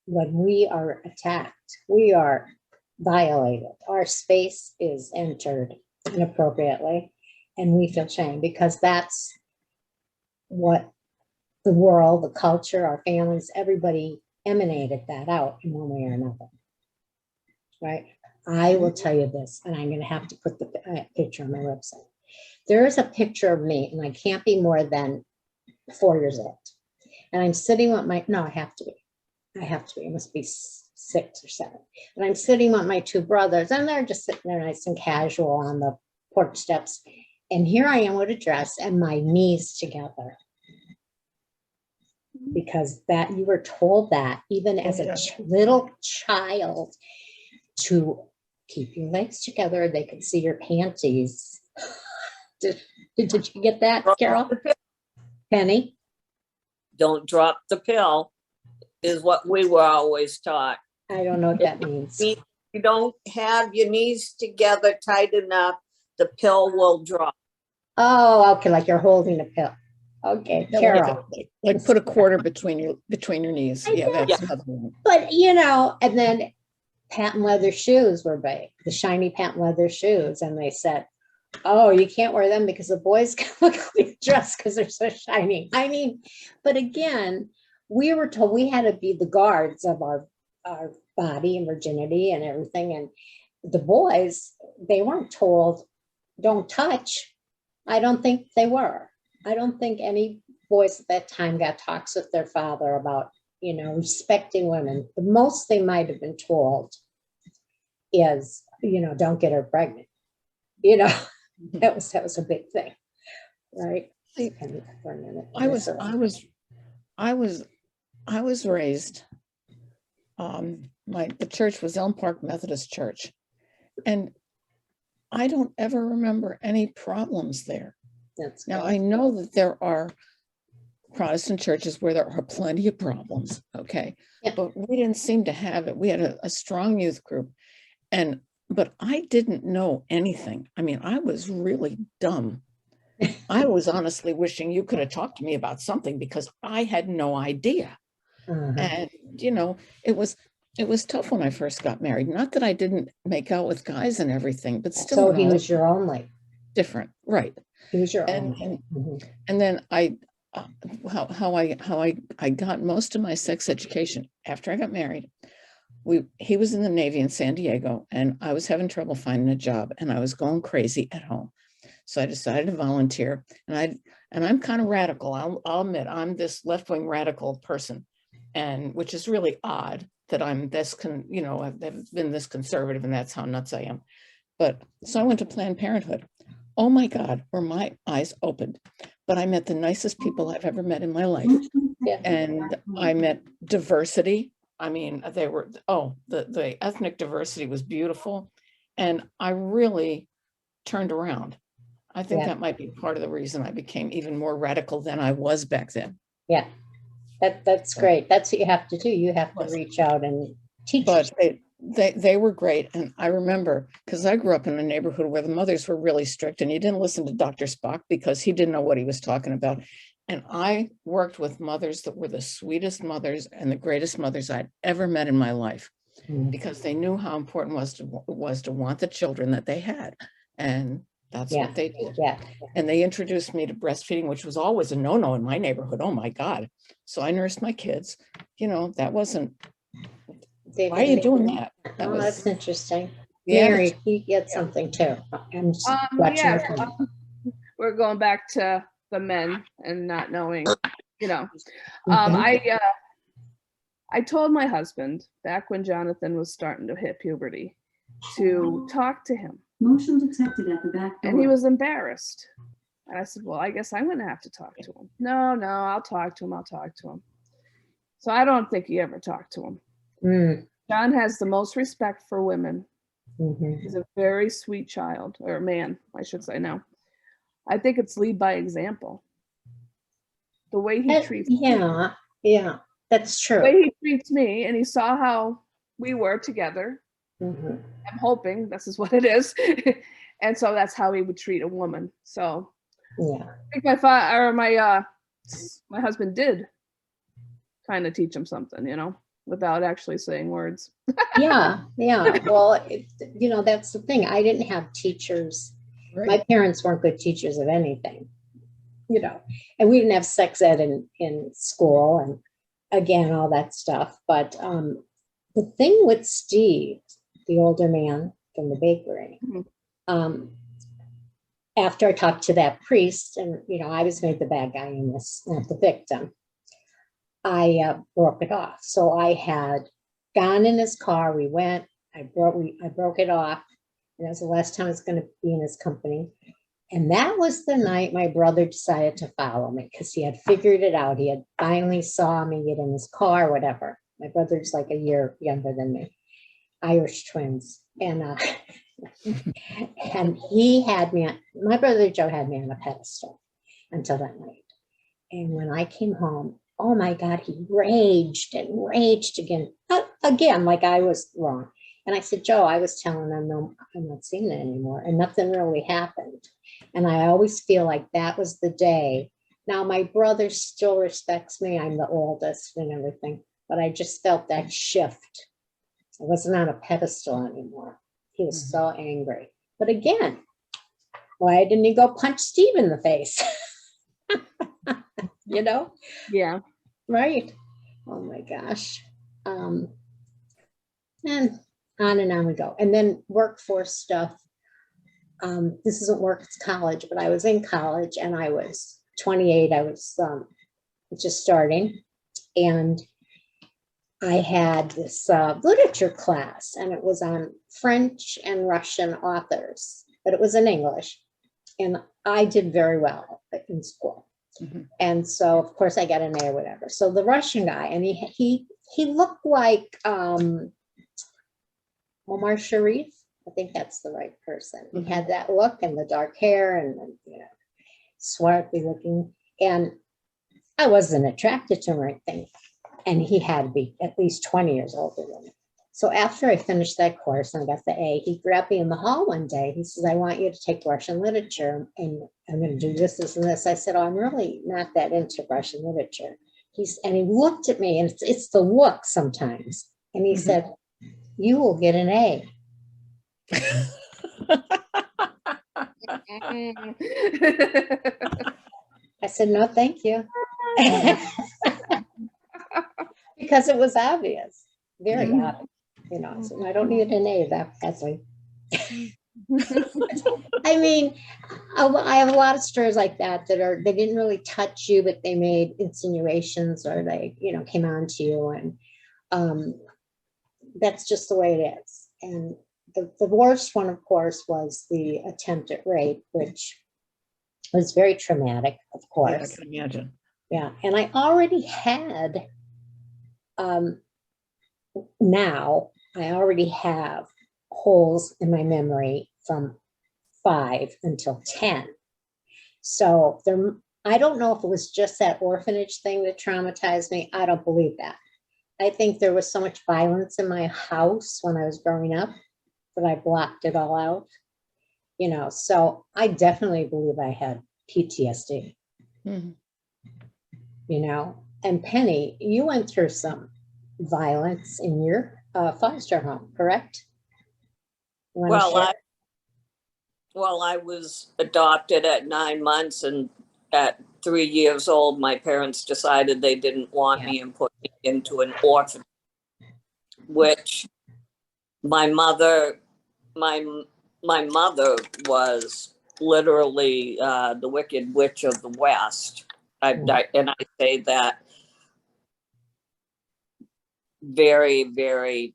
when we are attacked, we are violated, our space is entered inappropriately, and we feel shame because that's what the world, the culture, our families, everybody emanated that out in one way or another. Right? I will tell you this, and I'm going to have to put the picture on my website. There is a picture of me, and I can't be more than 4 years old. And I'm sitting with my, no, I have to be. It must be 6 or 7. And I'm sitting with my 2 brothers, and they're just sitting there nice and casual on the porch steps. And here I am with a dress and my knees together. Because that you were told that even as a little child to keep your legs together, they could see your panties. Did you get that, Carol? Penny? Don't drop the pill is what we were always taught. I don't know what that means. If you don't have your knees together tight enough, the pill will drop. Oh, okay, like you're holding a pill. Okay, Carol. Like put a quarter between your knees. Yeah, that's another one. But and then patent leather shoes were big, the shiny patent leather shoes, and they said, "Oh, you can't wear them because the boys can look like your dress because they're so shiny." I mean, but again, we were told we had to be the guards of our body and virginity and everything, and the boys, they weren't told, "Don't touch." I don't think they were. I don't think any boys at that time got talks with their father about, respecting women. The most they might have been told is, don't get her pregnant. That was a big thing, right? For a minute. I was raised. The church was Elm Park Methodist Church, and I don't ever remember any problems there. Now, I know that there are Protestant churches where there are plenty of problems, okay? Yeah. But we didn't seem to have it. We had a strong youth group, but I didn't know anything. I mean, I was really dumb. I was honestly wishing you could have talked to me about something because I had no idea. And, it was tough when I first got married. Not that I didn't make out with guys and everything, but still. So he was your only. Different, right? He was your only. And then how I got most of my sex education after I got married. He was in the Navy in San Diego, and I was having trouble finding a job, and I was going crazy at home. So I decided to volunteer, and I'm kind of radical. I'll admit I'm this left-wing radical person, and which is really odd that I'm this I've been this conservative, and that's how nuts I am. But so I went to Planned Parenthood. Oh my God, were my eyes opened. But I met the nicest people I've ever met in my life. And I met diversity. I mean, the ethnic diversity was beautiful. And I really turned around. I think that might be part of the reason I became even more radical than I was back then. Yeah, that's great. That's what you have to do. You have to reach out and teach. But they were great. And I remember, because I grew up in a neighborhood where the mothers were really strict, and you didn't listen to Dr. Spock because he didn't know what he was talking about. And I worked with mothers that were the sweetest mothers and the greatest mothers I'd ever met in my life, because they knew how important it was to want the children that they had. And that's what they did. Yeah. And they introduced me to breastfeeding, which was always a no-no in my neighborhood. Oh my God. So I nursed my kids. That wasn't, why are you doing that? That's interesting. Yeah, Mary, you get something too. I'm just watching. We're going back to the men and not knowing, I told my husband back when Jonathan was starting to hit puberty to talk to him. Motion detected at the back door. And he was embarrassed. And I said, well, I guess I'm going to have to talk to him. No, I'll talk to him. So I don't think he ever talked to him. John has the most respect for women. He's a very sweet child, or man, I should say now. I think it's lead by example. The way he treats me. Yeah, that's true. The way he treats me, and he saw how we were together. I'm hoping this is what it is. And so that's how he would treat a woman. So I think my husband did kind of teach him something, without actually saying words. Yeah, yeah. Well, that's the thing. I didn't have teachers. My Right. parents weren't good teachers of anything, and we didn't have sex ed in school and again, all that stuff. But the thing with Steve, the older man from the bakery, Mhm. After I talked to that priest, and I was made the bad guy in this, not the victim, I broke it off. So I had gone in his car. We went. I broke it off. And that was the last time I was going to be in his company. And that was the night my brother decided to follow me because he had figured it out. He had finally saw me get in his car, whatever. My brother's like a year younger than me, Irish twins. And and he had me, my brother Joe had me on a pedestal until that night. And when I came home, oh my God, he raged and raged again, like I was wrong. And I said, Joe, I was telling him, no, I'm not seeing it anymore. And nothing really happened. And I always feel like that was the day. Now, my brother still respects me. I'm the oldest and everything, but I just felt that shift. I wasn't on a pedestal anymore. He was so angry. But again, why didn't he go punch Steve in the face? Yeah. Right. Oh my gosh. And on we go. And then workforce stuff. This isn't work, it's college, but I was in college and I was 28. I was just starting. And I had this literature class, and it was on French and Russian authors, but it was in English. And I did very well in school. Mhm. And so, of course, I got an A or whatever. So the Russian guy, and he looked like Omar Sharif. I think that's the right person. He had that look and the dark hair and swarthy looking. And I wasn't attracted to him or anything. And he had to be at least 20 years older than me. So after I finished that course and I got the A, he grabbed me in the hall one day. He says, I want you to take Russian literature and I'm going to do this, this, and this. I said, oh, I'm really not that into Russian literature. And he looked at me, and it's the look sometimes. And he said, you will get an A. I said, no, thank you. Because it was obvious, very obvious. I said, I don't need an A that badly. I mean, I have a lot of stories like that they didn't really touch you, but they made insinuations or they, came on to you. And that's just the way it is. And the worst one, of course, was the attempt at rape, which was very traumatic, of Yeah, course. I can imagine. Yeah. And I already had, now I already have holes in my memory from 5 until 10. So I don't know if it was just that orphanage thing that traumatized me. I don't believe that. I think there was so much violence in my house when I was growing up that I blocked it all out. So I definitely believe I had PTSD. Mhm. And Penny, you went through some violence in your foster home, correct? Well, I was adopted at 9 months, and at 3 years old, my parents decided they didn't want me and put me into an orphanage, which my mother was literally the Wicked Witch of the West. And I say that very, very,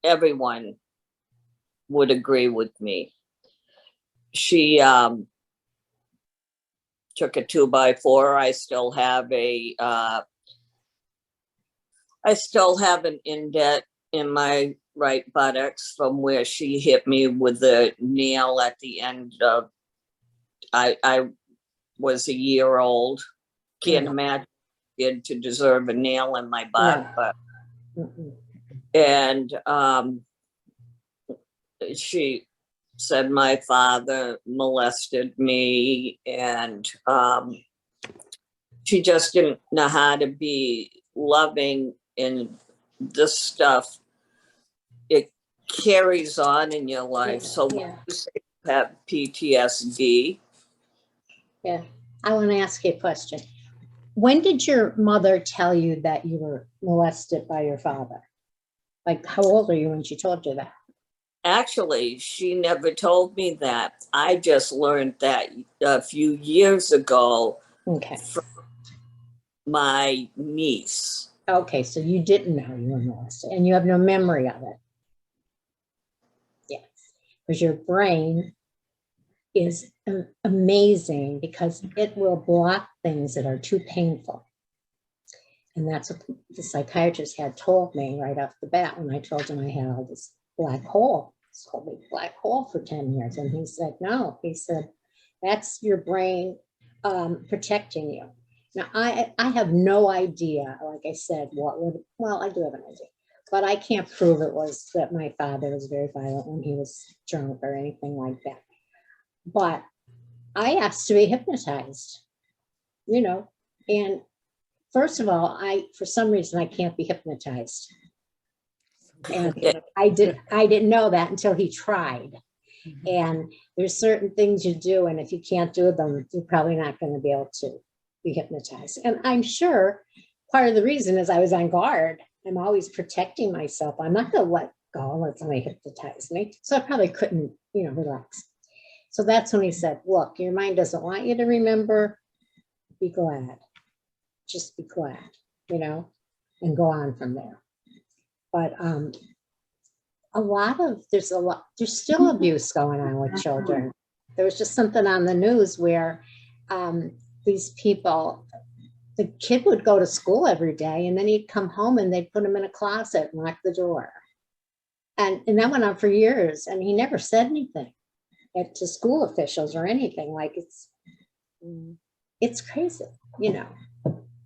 everyone would agree with me. She took a 2x4. I still have an indent in my right buttocks from where she hit me with a nail at the end of, I was a year old. Can't imagine it to deserve a nail in my butt, but and she said my father molested me, and she just didn't know how to be loving and this stuff, it carries on in your life. So when Yeah. you say you have PTSD. Yeah. I want to ask you a question. When did your mother tell you that you were molested by your father? Like, how old are you when she told you that? Actually, she never told me that. I just learned that a few years ago Okay. from my niece. Okay, so you didn't know you were molested and you have no memory of it. Yes, because your brain is amazing because it will block things that are too painful. And that's what the psychiatrist had told me right off the bat when I told him I had all this black hole, this whole big black hole for 10 years. And he said, no, he said, that's your brain protecting you. Now, I have no idea, like I said, well, I do have an idea, but I can't prove it was that my father was very violent when he was drunk or anything like that. But I asked to be hypnotized, and first of all, for some reason, I can't be hypnotized. And I didn't know that until he tried. And there's certain things you do, and if you can't do them, you're probably not going to be able to be hypnotized. And I'm sure part of the reason is I was on guard. I'm always protecting myself. I'm not going to let go, let somebody hypnotize me. So I probably couldn't, relax. So that's when he said, look, your mind doesn't want you to remember. Be glad. Just be glad, and go on from there. But there's still abuse going on with children. There was just something on the news where these people, the kid would go to school every day and then he'd come home and they'd put him in a closet and lock the door. And that went on for years, and he never said anything to school officials or anything. Like it's crazy,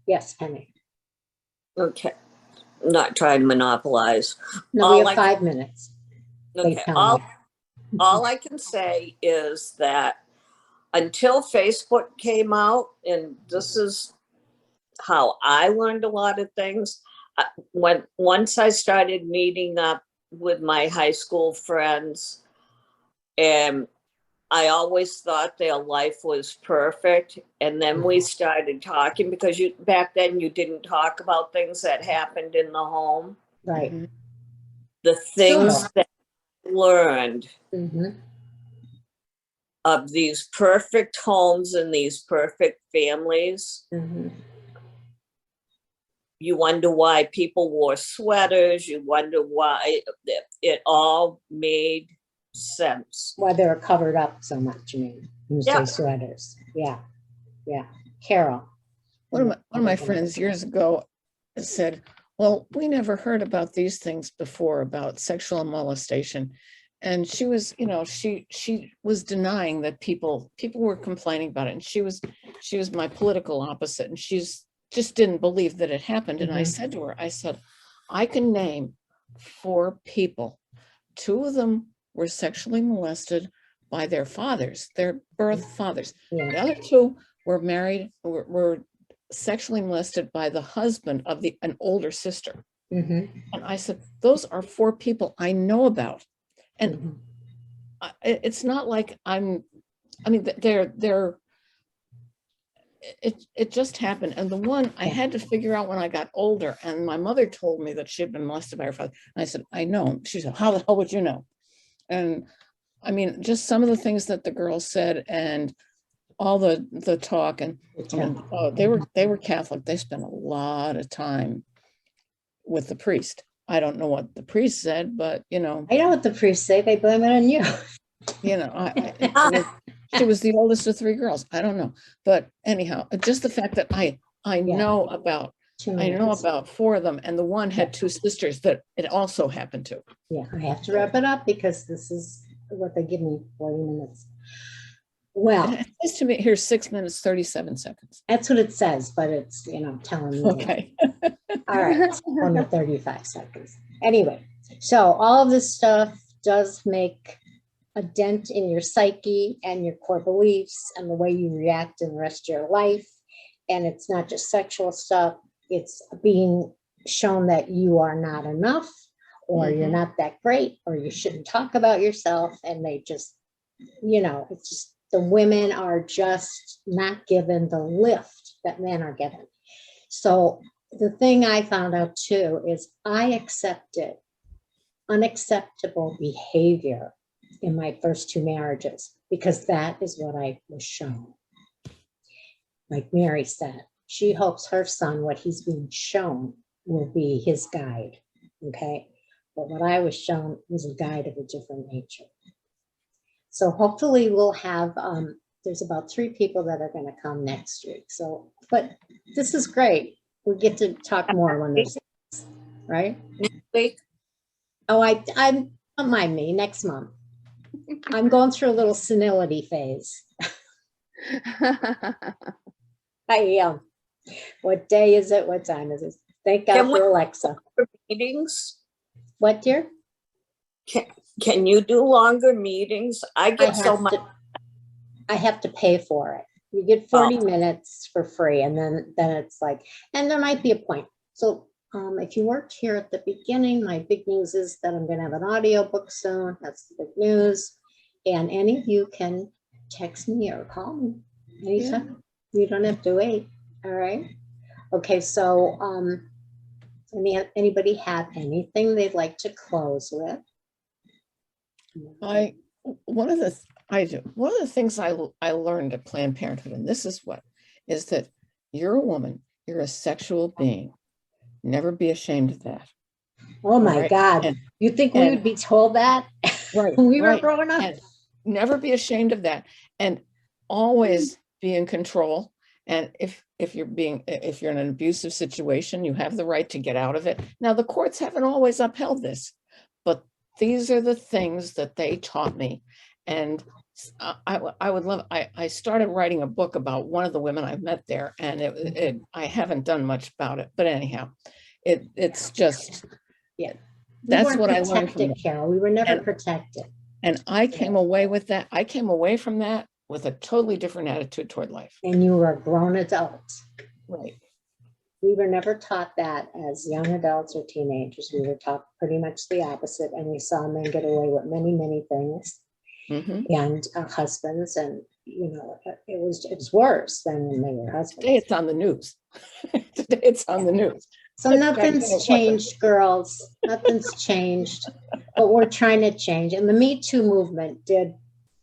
Yes, Penny. Okay. I'm not trying to monopolize. No, we have 5 minutes. Okay. All I can say is that until Facebook came out, and this is how I learned a lot of things, once I started meeting up with my high school friends, and I always thought their life was perfect. And then we started talking, because back then you didn't talk about things that happened in the home. Right. The things that I learned of these perfect homes and these perfect families. You wonder why people wore sweaters. You wonder why it all made sense. Why they were covered up so much, when you say sweaters. Yeah. Carol. One of my friends years ago said, well, we never heard about these things before, about sexual molestation. And she was, she was denying that people were complaining about it. And she was my political opposite. And she's just didn't believe that it happened. And I said to her, I can name 4 people. 2 of them were sexually molested by their fathers, their birth fathers. The other 2 were married, were sexually molested by the husband of an older sister. And I said, those are 4 people I know about. And it's not like it just happened. And the one I had to figure out when I got older, and my mother told me that she had been molested by her father. And I said, I know. She said, how the hell would you know? And just some of the things that the girls said, and all the talk, and they were Catholic. They spent a lot of time with the priest. I don't know what the priest said, but I know what the priests say. They blame it on you. She was the oldest of 3 girls. I don't know, but anyhow, just the fact that I know about 4 of them, and the one had 2 sisters that it also happened to. Yeah, I have to wrap it up because this is what they give me, 40 minutes. Well, it says to me here 6 minutes 37 seconds. That's what it says, but it's telling me. Okay. All right, only 35 seconds. Anyway, so all of this stuff does make a dent in your psyche and your core beliefs and the way you react in the rest of your life. And it's not just sexual stuff. It's being shown that you are not enough, or you're not that great, or you shouldn't talk about yourself. And they just, it's just the women are just not given the lift that men are given. So the thing I found out too is I accepted unacceptable behavior in my first 2 marriages because that is what I was shown. Like Mary said, she hopes her son, what he's being shown, will be his guide. Okay. But what I was shown was a guide of a different nature. So hopefully we'll have, there's about 3 people that are going to come next week. So, but this is great. We get to talk more when there's, right? Week? Oh, don't mind me, next month. I'm going through a little senility phase. I am. What day is it? What time is it? Thank God Can we- for Alexa. Meetings? What, dear? Can you do longer meetings? I get so much. I have to pay for it. You get 40 minutes for free, and then it's like, and there might be a point. So if you worked here at the beginning, my big news is that I'm going to have an audio book soon. That's the big news. And any of you can text me or call me anytime. You don't have to wait. All right. Okay. So anybody have anything they'd like to close with? One of the things I learned at Planned Parenthood, and this is what, is that you're a woman, you're a sexual being. Never be ashamed of that. Oh my God. You think we would be told that when we were growing up? And never be ashamed of that. And always be in control. And if you're in an abusive situation, you have the right to get out of it. Now, the courts haven't always upheld this, but these are the things that they taught me. And I would love, I started writing a book about one of the women I met there, and I haven't done much about it, but anyhow, it's just, that's what I learned from it. Carol, we were never protected. And I came away with that. I came away from that with a totally different attitude toward life. And you were a grown adult. Right. We were never taught that as young adults or teenagers. We were taught pretty much the opposite. And we saw men get away with many, many things. And husbands, and it was worse than when they were husbands. Today it's on the news. Today it's on the news. So nothing's changed, girls. Nothing's changed, but we're trying to change. And the Me Too movement did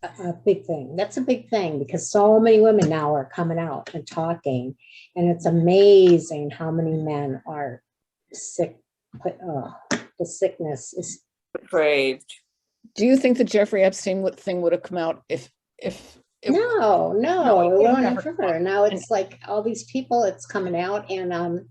a big thing. That's a big thing because so many women now are coming out and talking, and it's amazing how many men are sick. The sickness is depraved. Do you think the Jeffrey Epstein thing would have come out if No, it won't ever. Now it's like all these people, it's coming out, and I'm